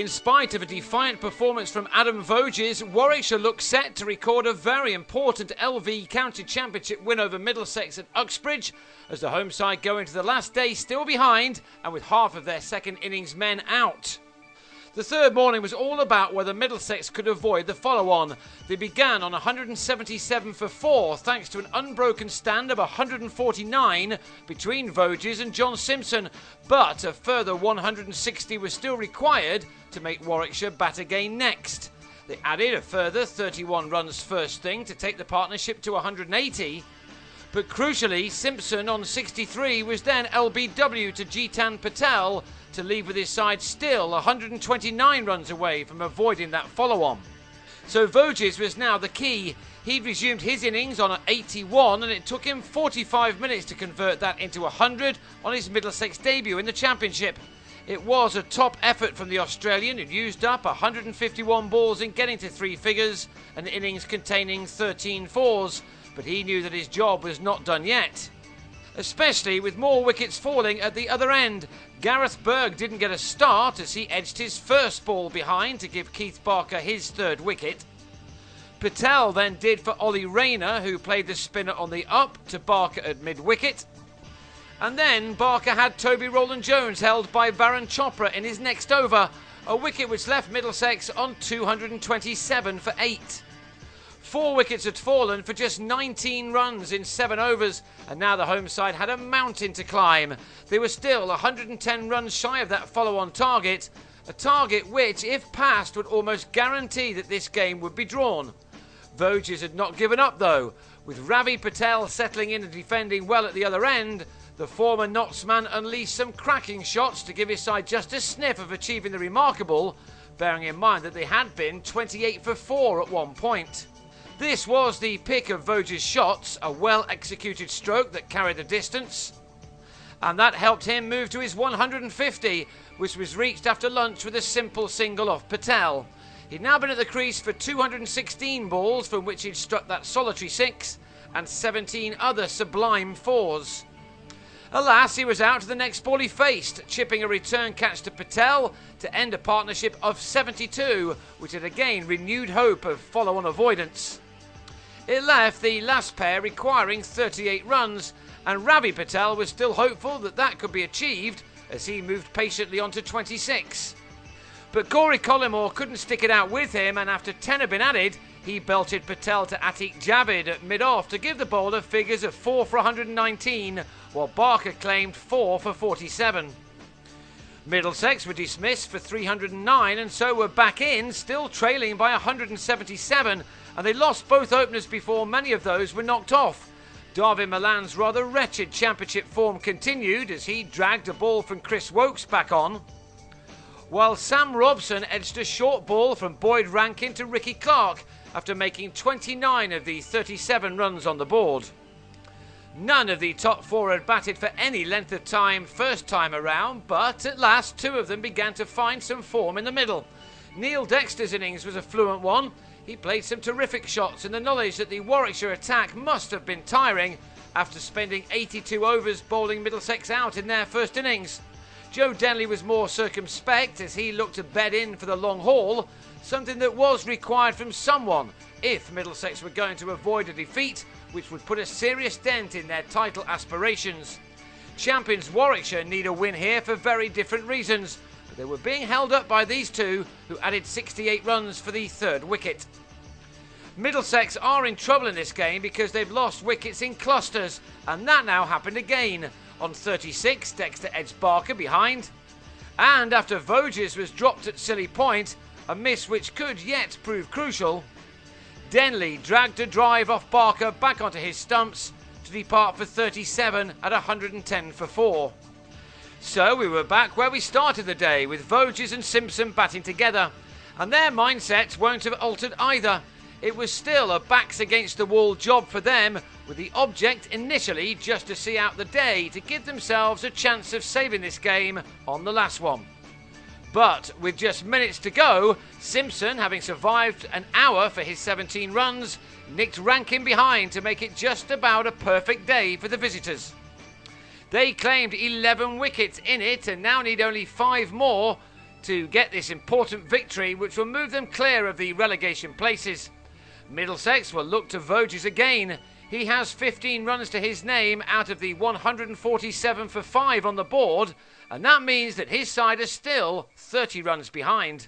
In spite of a defiant performance from Adam Voges, Warwickshire looked set to record a very important LV County Championship win over Middlesex at Uxbridge, as the home side go into the last day still behind and with half of their second innings men out. The third morning was all about whether Middlesex could avoid the follow-on. They began on 177 for 4 thanks to an unbroken stand of 149 between Voges and John Simpson, but a further 160 was still required to make Warwickshire bat again next. They added a further 31 runs first thing to take the partnership to 180, but crucially Simpson on 63 was then LBW to Patel to leave with his side still 129 runs away from avoiding that follow-on. So Voges was now the key. He'd resumed his innings on 81 and it took him 45 minutes to convert that into 100 on his Middlesex debut in the Championship. It was a top effort from the Australian, who'd used up 151 balls in getting to three figures, an innings containing 13 fours, but he knew that his job was not done yet. Especially with more wickets falling at the other end. Gareth Berg didn't get a start as he edged his first ball behind to give Keith Barker his third wicket. Patel then did for Ollie Rayner, who played the spinner on the up to Barker at mid-wicket. And then Barker had Toby Roland-Jones held by Varun Chopra in his next over, a wicket which left Middlesex on 227 for 8. 4 wickets had fallen for just 19 runs in 7 overs, and now the home side had a mountain to climb. They were still 110 runs shy of that follow-on target, a target which, if passed, would almost guarantee that this game would be drawn. Voges had not given up though, with Ravi Patel settling in and defending well at the other end. The former Nottsman unleashed some cracking shots to give his side just a sniff of achieving the remarkable, bearing in mind that they had been 28 for 4 at one point. This was the pick of Voges' shots, a well-executed stroke that carried the distance. And that helped him move to his 150, which was reached after lunch with a simple single off Patel. He'd now been at the crease for 216 balls, from which he'd struck that solitary 6, and 17 other sublime 4s. Alas, he was out to the next ball he faced, chipping a return catch to Patel to end a partnership of 72, which had again renewed hope of follow-on avoidance. It left the last pair requiring 38 runs, and Ravi Patel was still hopeful that that could be achieved as he moved patiently on to 26. But Corey Collymore couldn't stick it out with him, and after 10 had been added, he belted Patel to Atiq Javid at mid-off to give the bowler figures of 4 for 119, while Barker claimed 4 for 47. Middlesex were dismissed for 309 and so were back in, still trailing by 177, and they lost both openers before many of those were knocked off. Darvin Milan's rather wretched championship form continued as he dragged a ball from Chris Wokes back on, while Sam Robson edged a short ball from Boyd Rankin to Ricky Clark after making 29 of the 37 runs on the board. None of the top 4 had batted for any length of time first time around, but at last 2 of them began to find some form in the middle. Neil Dexter's innings was a fluent one. He played some terrific shots in the knowledge that the Warwickshire attack must have been tiring after spending 82 overs bowling Middlesex out in their first innings. Joe Denley was more circumspect as he looked to bed in for the long haul, something that was required from someone if Middlesex were going to avoid a defeat which would put a serious dent in their title aspirations. Champions Warwickshire need a win here for very different reasons, but they were being held up by these two who added 68 runs for the third wicket. Middlesex are in trouble in this game because they've lost wickets in clusters, and that now happened again. On 36, Dexter edged Barker behind, and after Voges was dropped at Silly Point, a miss which could yet prove crucial, Denley dragged a drive off Barker back onto his stumps to depart for 37 at 110 for 4. So we were back where we started the day, with Voges and Simpson batting together, and their mindsets won't have altered either. It was still a backs against the wall job for them, with the object initially just to see out the day to give themselves a chance of saving this game on the last one. But with just minutes to go, Simpson, having survived an hour for his 17 runs, nicked Rankin behind to make it just about a perfect day for the visitors. They claimed 11 wickets in it and now need only 5 more to get this important victory, which will move them clear of the relegation places. Middlesex will look to Voges again. He has 15 runs to his name out of the 147 for 5 on the board, and that means that his side is still 30 runs behind.